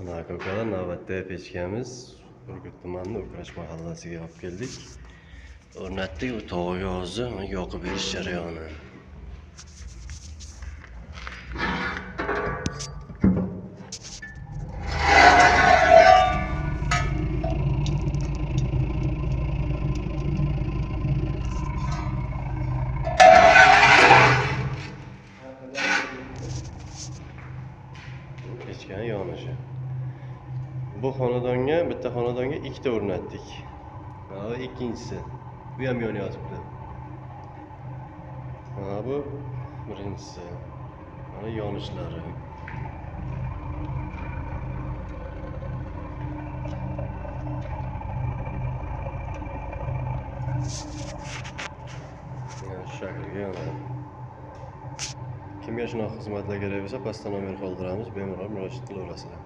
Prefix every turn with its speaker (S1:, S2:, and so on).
S1: Ana ko'kada navbatdagi pechkamiz Urgut tumanining Ukrash mahallasiga olib keldik. O'rnatdik, bu tog'iga hozir yoqib berish jarayoni. Pechkani yonishi. Bu xonadonga, bitta xonadonga ikkita o'rnatdik. Mana ikkinchisi. Bu ham yonayotibdi. Mana bu birinchisi. Mana yonishlari. Mana shu shaklga yonadi. Kimga shunaqa xizmatlar kerak bo'lsa, pastda nomer qoldiramiz, bemalol murojaat qilaverasizlar.